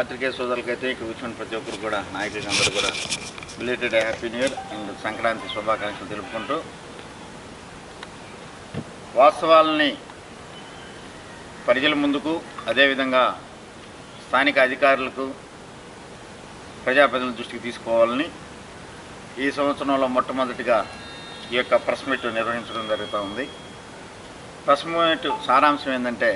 పాత్రికేయ సోదరులకైతే ఇక్కడ కూర్చున్న ప్రతి ఒక్కరు కూడా నాయకులకి అందరూ కూడా related happy new year and Sankranti శుభాకాంక్షలు తెలుపుకుంటూ వాస్తవాలని ప్రజల ముందుకు అదేవిధంగా స్థానిక అధికారులకు ప్రజాప్రతినిధుల దృష్టికి తీసుకోవాలని ఈ సంవత్సరంలో మొట్టమొదటిగా ఈ యొక్క ప్రెస్ మీట్ నిర్వహించడం జరుగుతూ ఉంది. ప్రెస్ మీట్ సారాంశం ఏంటంటే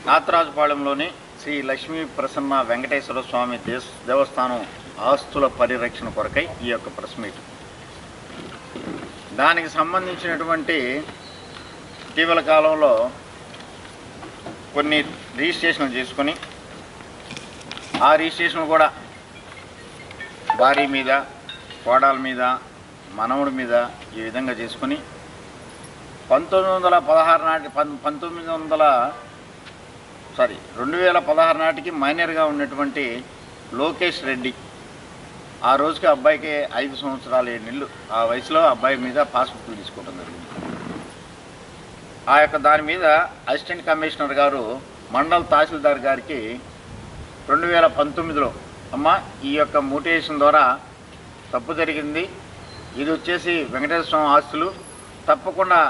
నాతరాజుపాళెంలోని శ్రీ లక్ష్మీ ప్రసన్న వెంకటేశ్వర స్వామి దేవస్థానం ఆస్తుల పరిరక్షణ కొరకై ఈ యొక్క ప్రెస్ మీట్. దానికి సంబంధించినటువంటి ఇటీవల కాలంలో కొన్ని రిజిస్ట్రేషన్లు చేసుకొని ఆ రిజిస్ట్రేషన్ కూడా భార్య మీద, కోడల మీద, మనవడి మీద ఈ విధంగా చేసుకొని 2016 నాటికి మైనర్గా ఉన్నటువంటి లోకేష్ రెడ్డి ఆ రోజుకి అబ్బాయికి 5 సంవత్సరాలు 7 నెలలు ఆ వయసులో అబ్బాయి మీద పాస్బుక్లు తీసుకోవడం జరిగింది. ఆ యొక్క దాని మీద అసిస్టెంట్ కమిషనర్ గారు మండల తహసీల్దార్ గారికి 2019లో అమ్మ ఈ యొక్క మ్యూటేషన్ ద్వారా తప్పు జరిగింది, ఇది వచ్చేసి వెంకటేశ్వర స్వామి ఆస్తులు, తప్పకుండా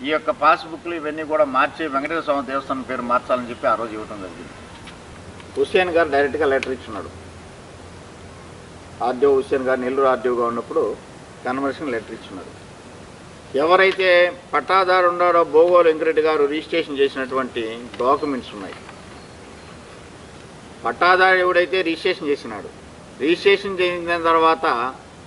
ఈ యొక్క పాస్బుక్లు ఇవన్నీ కూడా మార్చి వెంకటేశ్వర స్వామి దేవస్థానం పేరు మార్చాలని చెప్పి ఆ రోజు ఇవ్వడం జరిగింది. హుస్సేన్ గారు డైరెక్ట్గా లెటర్ ఇచ్చున్నాడు. ఆర్డీఓ హుస్సేన్ గారు నెల్లూరు ఆర్డీఓగా ఉన్నప్పుడు కన్వర్షన్ లెటర్ ఇచ్చున్నారు. ఎవరైతే పట్టాదారు ఉన్నారో బోగోలు వెంకరెడ్డి గారు రిజిస్ట్రేషన్ చేసినటువంటి డాక్యుమెంట్స్ ఉన్నాయి. పట్టాదారు ఎవడైతే రిజిస్ట్రేషన్ చేసినాడు, రిజిస్ట్రేషన్ చేసిన తర్వాత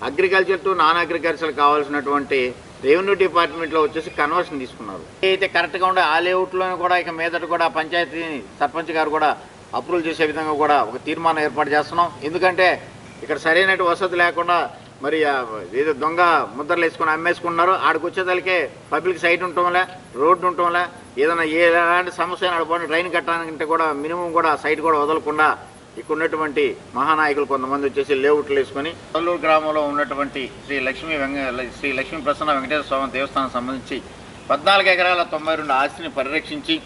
అగ్రికల్చర్ టు నాన్ అగ్రికల్చర్ కావాల్సినటువంటి రెవెన్యూ డిపార్ట్మెంట్లో వచ్చేసి కన్వర్షన్ తీసుకున్నారు. అయితే కరెక్ట్గా ఉండే ఆ లేఅవుట్లోనే కూడా ఇక మీదట కూడా పంచాయతీ సర్పంచ్ గారు కూడా అప్రూవల్ చేసే విధంగా కూడా ఒక తీర్మానం ఏర్పాటు చేస్తున్నాం. ఎందుకంటే ఇక్కడ సరైన వసతి లేకుండా మరి ఏదో దొంగ ముద్రలు వేసుకొని అమ్మేసుకుంటున్నారు. ఆడికి వచ్చేదానికే పబ్లిక్ సైట్ ఉండటంలే, రోడ్డు ఉండటంలే, ఏదైనా ఎలాంటి సమస్య నడపండి ట్రైన్ కట్టడానికంటే కూడా మినిమం కూడా సైట్ కూడా వదలకుండా ఇక్కడ ఉన్నటువంటి మహానాయకులు కొంతమంది వచ్చేసి లేఅవుట్లు వేసుకొని కొల్లూరు గ్రామంలో ఉన్నటువంటి శ్రీ లక్ష్మీ ప్రసన్న వెంకటేశ్వర స్వామి దేవస్థానం సంబంధించి 14 ఎకరాల 92 ఆస్తిని పరిరక్షించి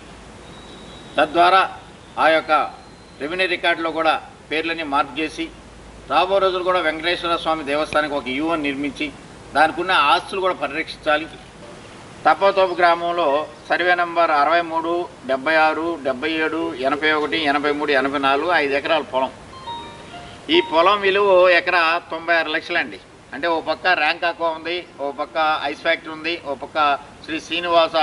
తద్వారా ఆ యొక్క రెవెన్యూ రికార్డులో కూడా పేర్లని మార్పు చేసి రాబో రోజులు కూడా వెంకటేశ్వర స్వామి దేవస్థానానికి ఒక యూఎన్ నిర్మించి దానికి ఉన్న ఆస్తులు కూడా పరిరక్షించాలి. తప్పతోపు గ్రామంలో సర్వే నంబర్ 63, 76, 77, 81, 83, 84 5 ఎకరాల పొలం. ఈ పొలం విలువ ఎకరా 96 లక్షలండి. అంటే ఓ పక్క ర్యాంక్ ఆక్వా ఉంది, ఓ పక్క ఐస్ ఫ్యాక్టరీ ఉంది, ఓ పక్క శ్రీ శ్రీనివాస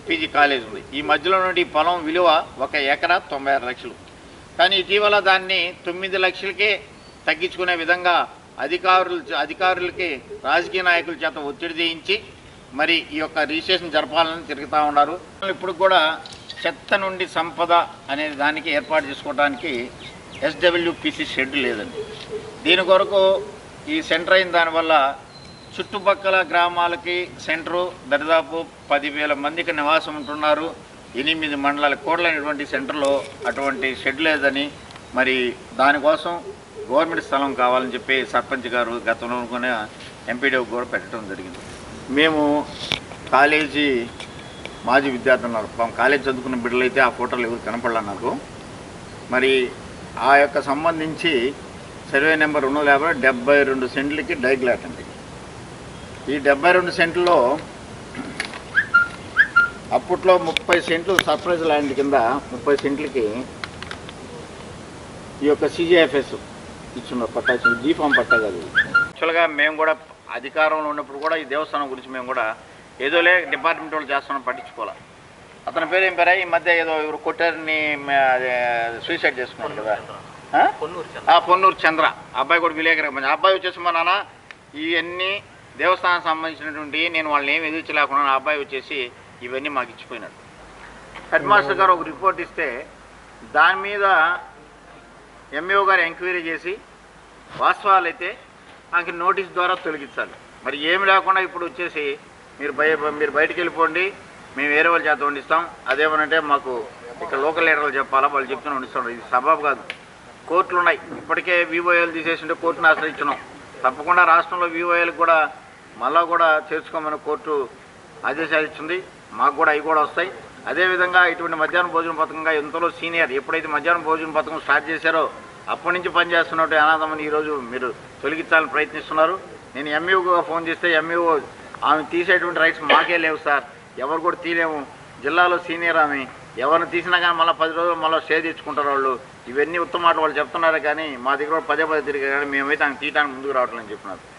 పీజీ కాలేజ్ ఉంది. ఈ మధ్యలో నుండి ఈ పొలం విలువ 1 ఎకరా 96 లక్షలు. కానీ ఇటీవల దాన్ని 9 లక్షలకే తగ్గించుకునే విధంగా అధికారులకి రాజకీయ నాయకుల చేత ఒత్తిడి చేయించి మరి ఈ యొక్క రిజిస్ట్రేషన్ జరపాలని తిరుగుతూ ఉన్నారు. ఇప్పుడు కూడా చెత్త నుండి సంపద అనే దానికి ఏర్పాటు చేసుకోవడానికి SWPC షెడ్ లేదండి. దీని కొరకు ఈ సెంటర్ అయిన దానివల్ల చుట్టుపక్కల గ్రామాలకి సెంటరు దాదాపు 10,000 మందికి నివాసం ఉంటున్నారు. 8 మండలాల కూడలైనటువంటి సెంటర్లో అటువంటి షెడ్ లేదని మరి దానికోసం గవర్నమెంట్ స్థలం కావాలని చెప్పి సర్పంచ్ గారు గతంలో కూడా ఎంపీడీ కూడా పెట్టడం జరిగింది. మేము కాలేజీ మాజీ విద్యార్థులు నడుపుతాం. కాలేజీ చదువుకున్న బిడ్డలైతే ఆ ఫోటోలు ఎవరు కనపడలా నాకు. మరి ఆ యొక్క సంబంధించి సర్వే నెంబర్ 252 సెంట్లకి డైగ్లాట్ అండి. ఈ 72 సెంట్లో అప్పట్లో 30 సెంట్లు సర్ప్రైజ్ ల్యాండ్ కింద 30 సెంట్లకి ఈ యొక్క CGFS ఇచ్చున్నారు. పట్టా ఇచ్చిన జీఫామ్ పట్టా కాదు. యాక్చువల్గా మేము కూడా అధికారంలో ఉన్నప్పుడు కూడా ఈ దేవస్థానం గురించి మేము కూడా ఏదోలే డిపార్ట్మెంట్ వాళ్ళు చేస్తున్నాం, పట్టించుకోవాలి. అతని పేరు ఏం పేరా? ఈ మధ్య ఏదో ఎవరు కొట్టారని సూసైడ్ చేసుకున్నాడు కదా, పొన్నూరు చంద్ర అబ్బాయి కూడా విలేకరు. అబ్బాయి వచ్చేసి మా నాన్న ఇవన్నీ దేవస్థానం సంబంధించినటువంటి నేను వాళ్ళని ఏమి ఎదుర్చలేకున్నాను. ఆ అబ్బాయి వచ్చేసి ఇవన్నీ మాకు ఇచ్చిపోయినాడు. హెడ్ మాస్టర్ గారు ఒక రిపోర్ట్ ఇస్తే దాని మీద MAO గారు ఎంక్వైరీ చేసి వాస్తవాలైతే నాకు నోటీస్ ద్వారా తొలగించాలి. మరి ఏమి లేకుండా ఇప్పుడు వచ్చేసి మీరు బయటికి వెళ్ళిపోండి, మేము వేరే వాళ్ళ చేత వండిస్తాం, అదేమనంటే మాకు ఇక్కడ లోకల్ లీడర్లు చెప్పాలా, వాళ్ళు చెప్తూనే వండిస్తాం. ఇది సబాబు కాదు. కోర్టులు ఉన్నాయి. ఇప్పటికే VOL తీసేసింటే కోర్టును ఆశ్రయించినాం. తప్పకుండా రాష్ట్రంలో VOLకి కూడా మళ్ళా కూడా చేర్చుకోమని కోర్టు ఆదేశాలు ఇచ్చింది. మాకు కూడా అవి కూడా వస్తాయి. అదేవిధంగా ఇటువంటి మధ్యాహ్న భోజన పథకంగా ఎంతలో సీనియర్ ఎప్పుడైతే మధ్యాహ్న భోజన పథకం స్టార్ట్ చేశారో అప్పటి నుంచి పనిచేస్తున్నట్టు అనాథమని ఈరోజు మీరు తొలగించాలని ప్రయత్నిస్తున్నారు. నేను ఎంఈఓగా ఫోన్ చేస్తే ఎంఈఓ ఆమె తీసేటువంటి రైట్స్ మాకే లేవు సార్, ఎవరు కూడా తీయలేము, జిల్లాలో సీనియర్ ఆమె, ఎవరిని తీసినా కానీ మళ్ళీ 10 రోజులు మళ్ళీ స్టే తెచ్చుకుంటారు వాళ్ళు. ఇవన్నీ ఉత్తమ మాట వాళ్ళు చెప్తున్నారు కానీ మా దగ్గర పదే తిరిగి కానీ మేమైతే ఆమె తీయడానికి ముందుకు రావట్లేదని చెప్పినారు.